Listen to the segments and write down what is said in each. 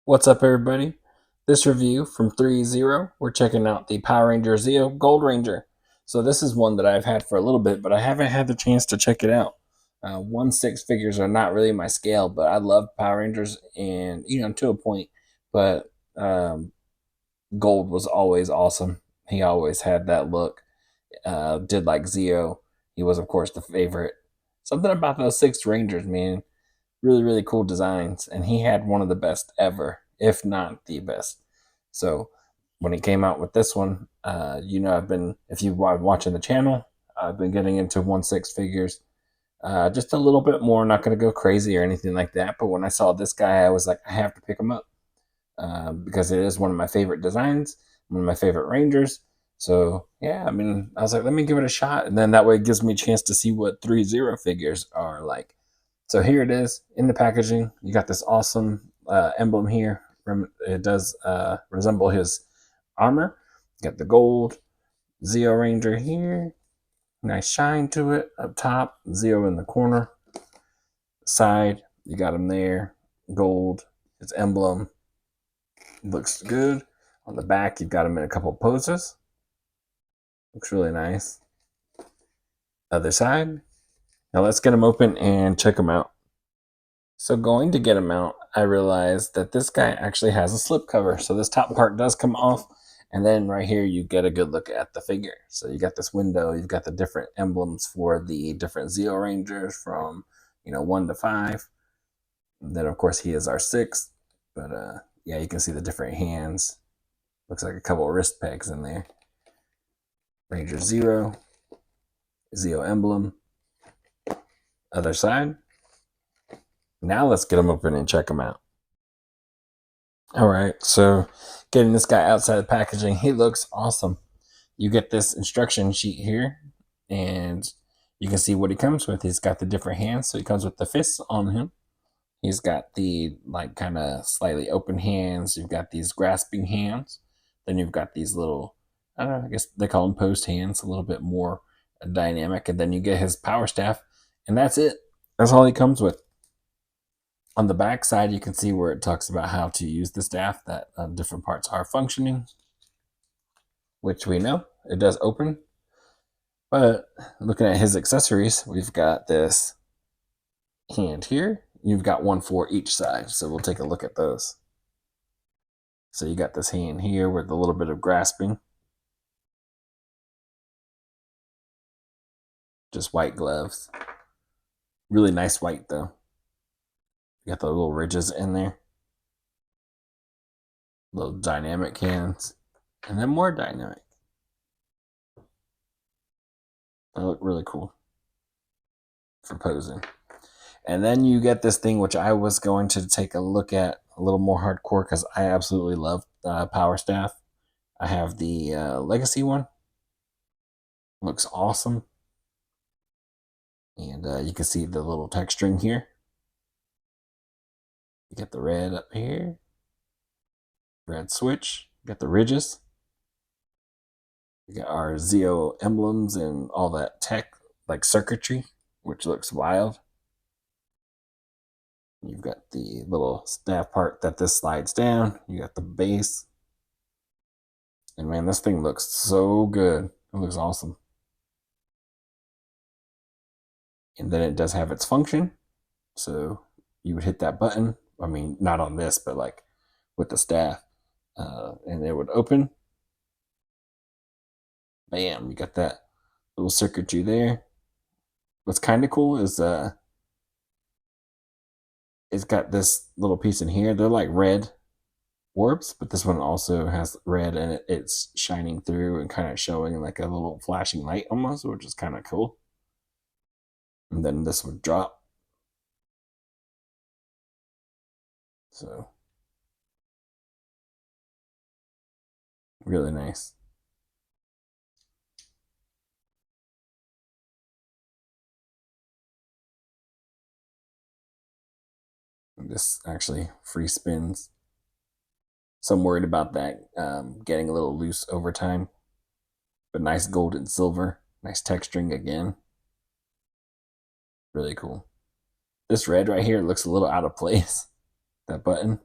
What's up, everybody? This review from 3.0, we're checking out the Power Ranger Zeo Gold Ranger. So this is one that I've had for a little bit, but I haven't had the chance to check it out. 1/6 figures are not really my scale, but I love Power Rangers, and to a point. But Gold was always awesome. He always had that look. Did like Zeo. He was, of course, the favorite. Something about those 6 Rangers, man, really, really cool designs, and he had one of the best ever, if not the best. So when he came out with this one, I've been, if you've been watching the channel, I've been getting into 1/6 figures, just a little bit more. Not going to go crazy or anything like that, but when I saw this guy, I was like, I have to pick him up because it is one of my favorite designs, one of my favorite Rangers. So yeah, I mean, I was like, let me give it a shot, and then that way it gives me a chance to see what 3.0 figures are like. So here it is in the packaging. You got this awesome emblem here. It does resemble his armor. You got the gold Zeo Ranger here. Nice shine to it up top. Zeo in the corner. Side, you got him there. Gold, his emblem. Looks good. On the back, you've got him in a couple poses. Looks really nice. Other side. Now let's get him open and check him out. So going to get him out, I realized that this guy actually has a slip cover. So this top part does come off. And then right here, you get a good look at the figure. So you got this window. You've got the different emblems for the different Zeo Rangers from, 1 to 5. And then, of course, he is our 6th. But yeah, you can see the different hands. Looks like a couple of wrist pegs in there. Ranger Zero. Zeo emblem. Other side. Now let's get him open and check him out. All right, so getting this guy outside the packaging, he looks awesome. You get this instruction sheet here, and you can see what he comes with. He's got the different hands, so he comes with the fists on him. He's got the kind of slightly open hands. You've got these grasping hands. Then you've got these little, I don't know, I guess they call them post hands, a little bit more dynamic. And then you get his power staff, and that's it. That's all he comes with. On the back side, you can see where it talks about how to use the staff, that different parts are functioning, which we know. It does open. But looking at his accessories, we've got this hand here. You've got one for each side, so we'll take a look at those. So you got this hand here with a little bit of grasping. Just white gloves. Really nice white, though. You got the little ridges in there. Little dynamic hands. And then more dynamic. They look really cool for posing. And then you get this thing, which I was going to take a look at a little more hardcore because I absolutely love Power Staff. I have the Legacy one. Looks awesome. And you can see the little texturing here. You get the red up here. Red switch. You got the ridges. We got our Zeo emblems and all that tech, like circuitry, which looks wild. You've got the little staff part that this slides down. You got the base. And man, this thing looks so good. It looks awesome. And then it does have its function. So you would hit that button. I mean, not on this, but like with the staff. And it would open. Bam, you got that little circuitry there. What's kind of cool is it's got this little piece in here. They're like red orbs, but this one also has red and it's shining through and kind of showing like a little flashing light almost, which is kind of cool. And then this would drop. So really nice. This actually free spins. So I'm worried about that getting a little loose over time. But nice gold and silver. Nice texturing again. Really cool. This red right here looks a little out of place. That button.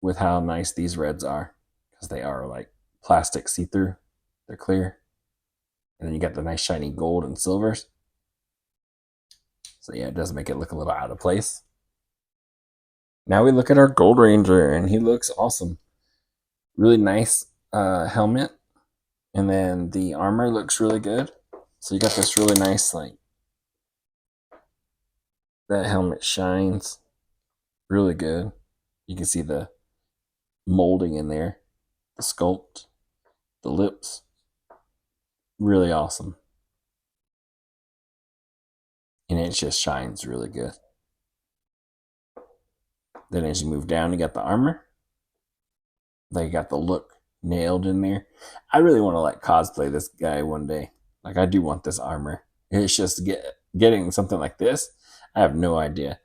with how nice these reds are, because they are like plastic see-through. They're clear. And then you got the nice shiny gold and silvers. So yeah, it does make it look a little out of place. Now we look at our Gold Ranger, and he looks awesome. Really nice helmet. And then the armor looks really good. So you got this really nice, like, that helmet shines really good. You can see the molding in there, the sculpt, the lips. Really awesome. And it just shines really good. Then as you move down, you got the armor. They got the look nailed in there. I really want to like cosplay this guy one day. Like I do want this armor. It's just getting something like this. I have no idea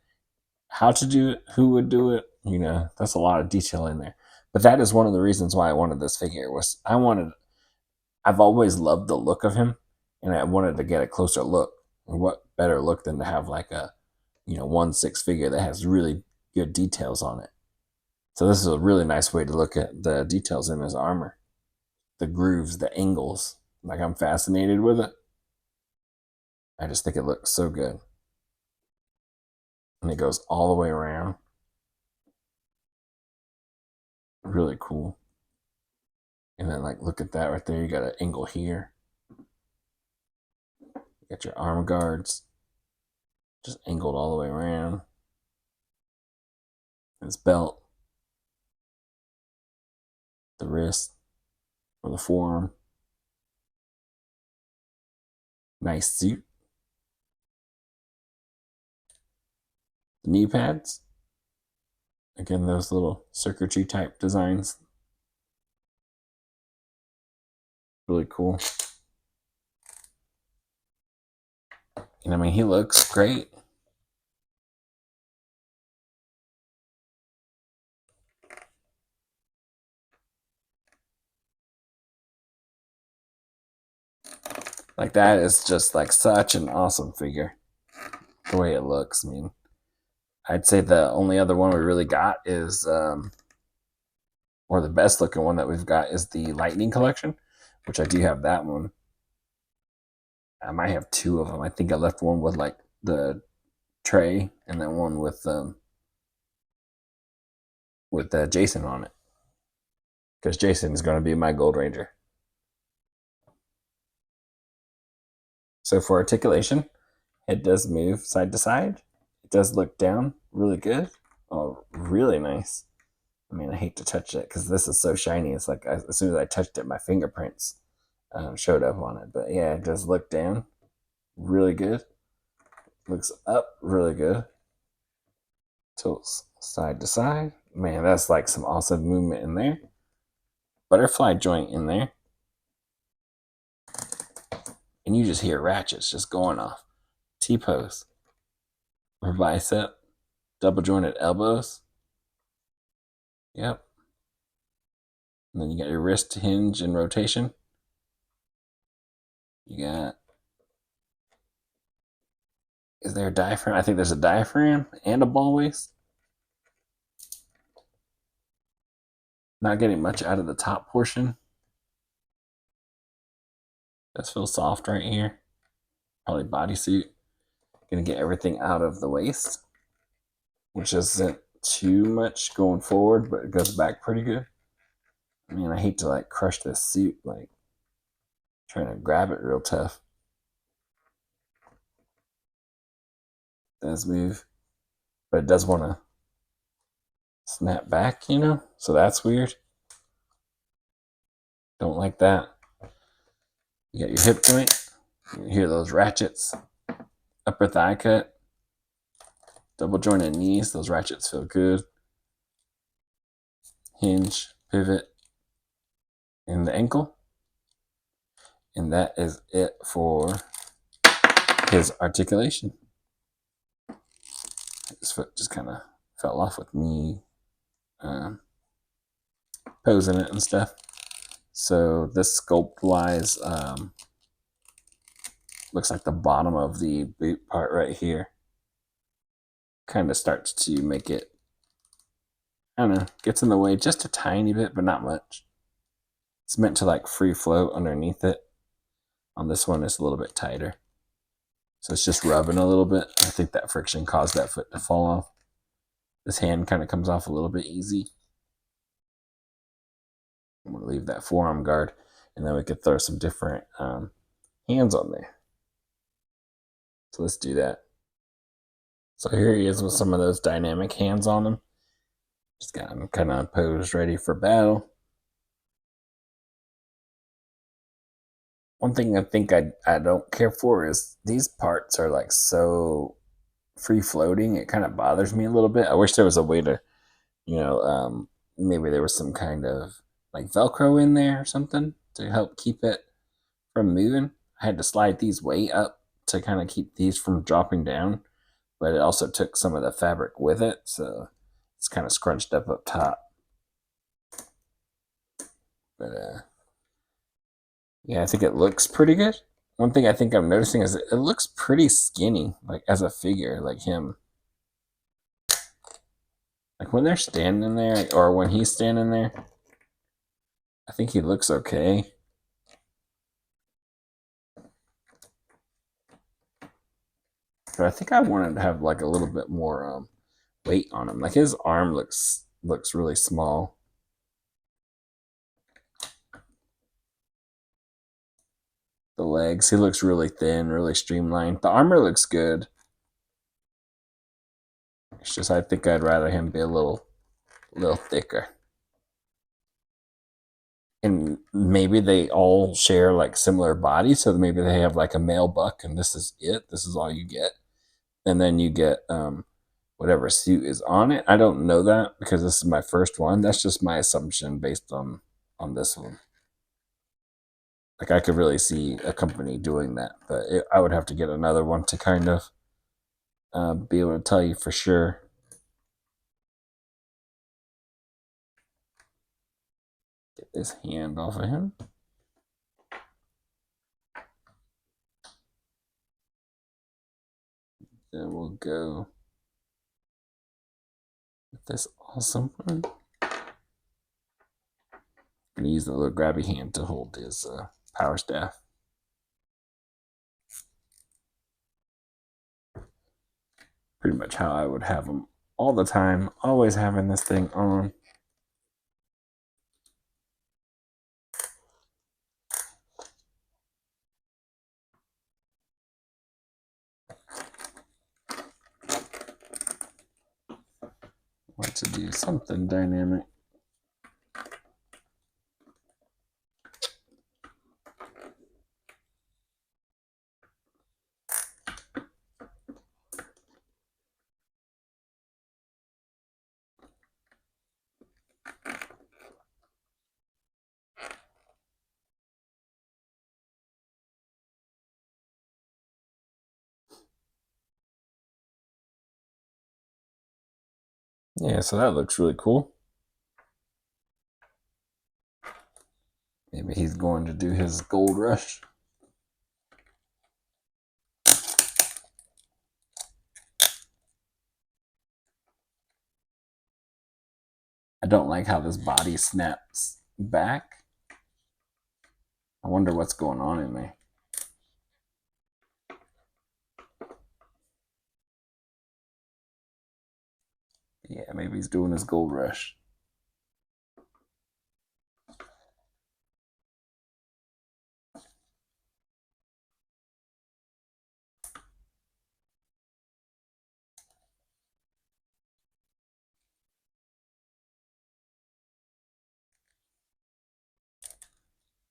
how to do it, who would do it. You know, that's a lot of detail in there. But that is one of the reasons why I wanted this figure. Was I've always loved the look of him, and I wanted to get a closer look. And what better look than to have like a 1/6 figure that has really good details on it. So this is a really nice way to look at the details in his armor. The grooves, the angles. Like I'm fascinated with it. I just think it looks so good. And it goes all the way around. Really cool. And then like look at that right there. You got an angle here. You got your arm guards. Just angled all the way around. His belt. The wrist. Or the forearm. Nice suit. The knee pads. Again, those little circuitry type designs. Really cool. And I mean, he looks great. Like that is just like such an awesome figure. The way it looks. I mean, I'd say the only other one we really got is, or the best looking one that we've got is the Lightning Collection, which I do have that one. I might have two of them. I think I left one with like the tray, and then one with Jason on it, because Jason is going to be my Gold Ranger. So for articulation, it does move side to side. It does look down really good. Oh, really nice. I mean, I hate to touch it because this is so shiny. It's like as soon as I touched it, my fingerprints showed up on it. But yeah, it does look down really good. Looks up really good. Tilts side to side. Man, that's like some awesome movement in there. Butterfly joint in there. And you just hear ratchets just going off. T-pose. Or bicep. Double jointed elbows. Yep. And then you got your wrist hinge and rotation. You got, is there a diaphragm? I think there's a diaphragm and a ball waist. Not getting much out of the top portion. Does feel soft right here. Probably bodysuit. Gonna get everything out of the waist, which isn't too much going forward, but it goes back pretty good. I mean, I hate to like crush this suit, like trying to grab it real tough. It does move, but it does want to snap back, so that's weird. Don't like that. You got your hip joint. You hear those ratchets. Upper thigh cut. Double jointed knees. Those ratchets feel good. Hinge, pivot, and the ankle. And that is it for his articulation. His foot just kind of fell off with me posing it and stuff. So this sculpt wise looks like the bottom of the boot part right here kind of starts to make it I don't know, gets in the way just a tiny bit, but not much. It's meant to like free float underneath it. On this one, it's a little bit tighter. So it's just rubbing a little bit. I think that friction caused that foot to fall off. This hand kind of comes off a little bit easy. I'm going to leave that forearm guard, and then we could throw some different hands on there. So let's do that. So here he is with some of those dynamic hands on him. Just got him kind of posed, ready for battle. One thing I think I don't care for is these parts are like so free floating. It kind of bothers me a little bit. I wish there was a way to, maybe there was some kind of like Velcro in there or something to help keep it from moving. I had to slide these way up to kind of keep these from dropping down, but it also took some of the fabric with it, so it's kind of scrunched up top. But yeah, I think it looks pretty good. One thing I think I'm noticing is it looks pretty skinny, like as a figure, like him. Like when they're standing there, or when he's standing there, I think he looks okay. But I think I wanted to have like a little bit more weight on him. Like his arm looks really small. The legs, he looks really thin, really streamlined. The armor looks good. It's just I think I'd rather him be a little thicker. And maybe they all share like similar bodies, so maybe they have like a male buck, and this is it. This is all you get, and then you get whatever suit is on it. I don't know that because this is my first one. That's just my assumption based on this one. Like I could really see a company doing that, but I would have to get another one to kind of be able to tell you for sure. Get this hand off of him. Then we'll go with this awesome one. I'm gonna use the little grabby hand to hold his power staff. Pretty much how I would have him all the time, always having this thing on. Want to do something dynamic. Yeah, so that looks really cool. Maybe he's going to do his gold rush. I don't like how this body snaps back. I wonder what's going on in there. Yeah, maybe he's doing his gold rush.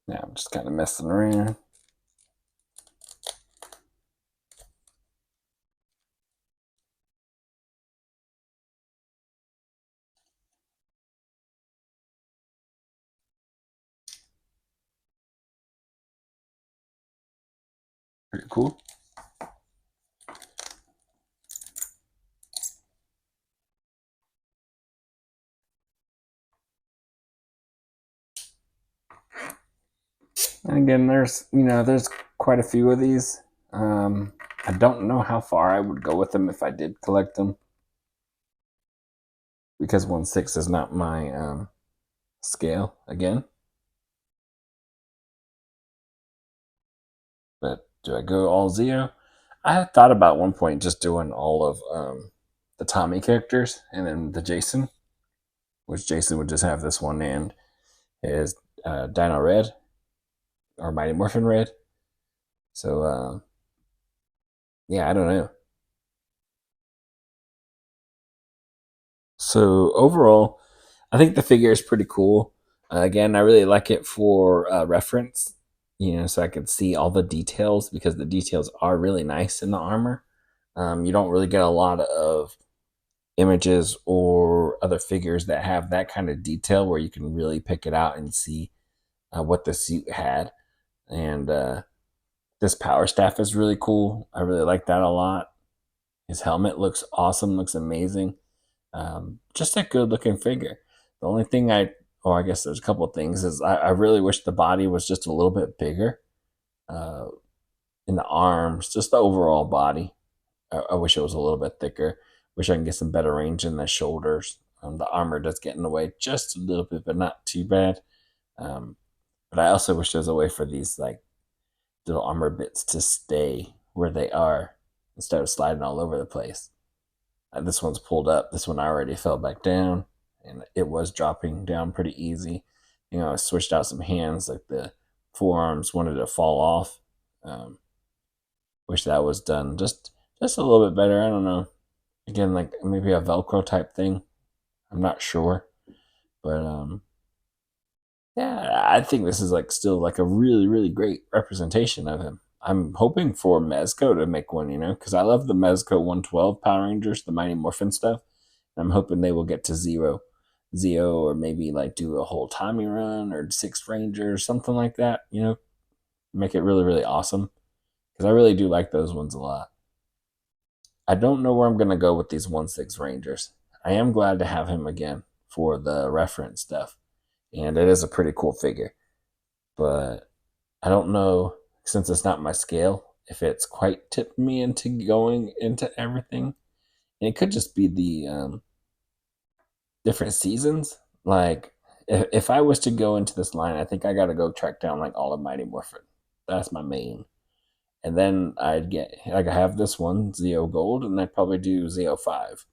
Now I'm just kind of messing around. Pretty cool. And again, there's quite a few of these. I don't know how far I would go with them if I did collect them. because 1/6 is not my scale again. But do I go all Zeo? I had thought about one point just doing all of the Tommy characters and then the Jason, which Jason would just have this one and his Dino Red or Mighty Morphin Red. So yeah, I don't know. So overall, I think the figure is pretty cool. Again, I really like it for reference, so I could see all the details because the details are really nice in the armor. You don't really get a lot of images or other figures that have that kind of detail where you can really pick it out and see what the suit had. And this power staff is really cool. I really like that a lot. His helmet looks awesome, looks amazing. Just a good looking figure. The only thing or I guess there's a couple of things, is I really wish the body was just a little bit bigger uh, in the arms, just the overall body. I wish it was a little bit thicker. Wish I can get some better range in the shoulders. The armor does get in the way just a little bit, but not too bad. Um, but I also wish there was a way for these like little armor bits to stay where they are instead of sliding all over the place. This one's pulled up. This one already fell back down, and it was dropping down pretty easy. I switched out some hands, like the forearms wanted to fall off. Um, Wish that was done just a little bit better. I don't know. Again, like maybe a Velcro type thing. I'm not sure, but yeah, I think this is like still like a really really great representation of him. I'm hoping for Mezco to make one, because I love the Mezco 112 Power Rangers, the Mighty Morphin stuff. I'm hoping they will get to Zeo, or maybe like do a whole Tommy run or Six Ranger or something like that. Make it really really awesome because I really do like those ones a lot. I don't know where I'm gonna go with these 1/6 Rangers. I am glad to have him again for the reference stuff, and it is a pretty cool figure. But I don't know, since it's not my scale, if it's quite tipped me into going into everything. And it could just be the different seasons. Like if I was to go into this line, I think I got to go track down like all of Mighty Morphin. That's my main. And then I'd get like I have this one Zeo Gold, and I'd probably do Zeo 5.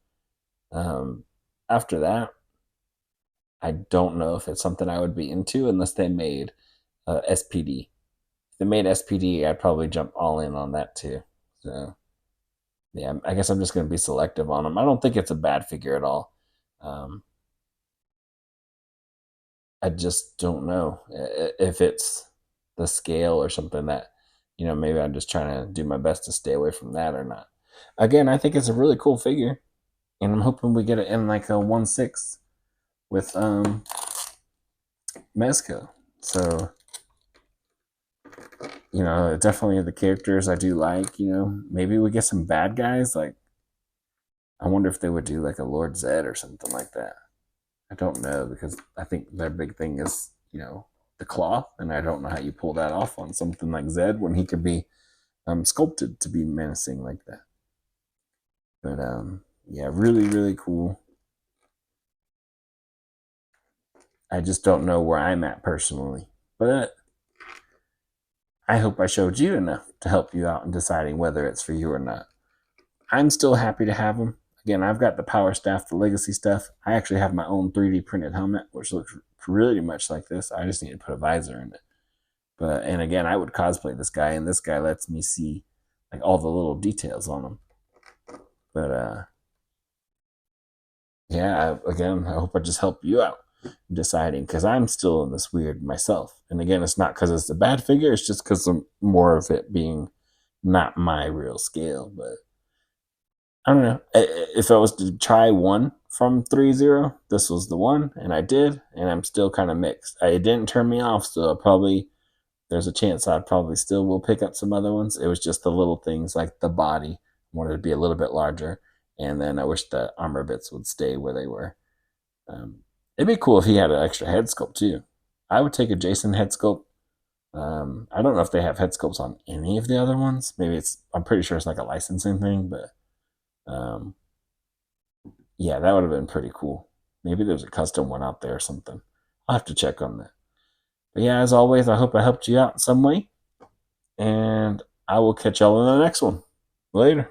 Um, After that, I don't know if it's something I would be into unless they made SPD. If they made SPD, I'd probably jump all in on that too. So yeah, I guess I'm just going to be selective on them. I don't think it's a bad figure at all. Um, I just don't know if it's the scale or something that, maybe I'm just trying to do my best to stay away from that or not. Again, I think it's a really cool figure, and I'm hoping we get it in like a 1/6 with Mezco. So, definitely the characters I do like. Maybe we get some bad guys. Like, I wonder if they would do like a Lord Zed or something like that. I don't know, because I think their big thing is, the claw, and I don't know how you pull that off on something like Zed when he could be sculpted to be menacing like that. But yeah, really, really cool. I just don't know where I'm at personally, but I hope I showed you enough to help you out in deciding whether it's for you or not. I'm still happy to have them. Again, I've got the power staff, the legacy stuff. I actually have my own 3D printed helmet, which looks really much like this. I just need to put a visor in it. And again, I would cosplay this guy, and this guy lets me see like all the little details on him. But yeah, again, I hope I just help you out in deciding, because I'm still in this weird myself. And again, it's not because it's a bad figure; it's just because of more of it being not my real scale. But I don't know. If I was to try one from 3-0, this was the one, and I did, and I'm still kind of mixed. It didn't turn me off, so there's a chance I probably still will pick up some other ones. It was just the little things like the body. I wanted to be a little bit larger, and then I wish the armor bits would stay where they were. It'd be cool if he had an extra head sculpt too. I would take a Jason head sculpt. I don't know if they have head sculpts on any of the other ones. Maybe I'm pretty sure it's like a licensing thing, but yeah, that would have been pretty cool. Maybe there's a custom one out there or something. I'll have to check on that. But yeah, as always, I hope I helped you out in some way. And I will catch y'all in the next one. Later.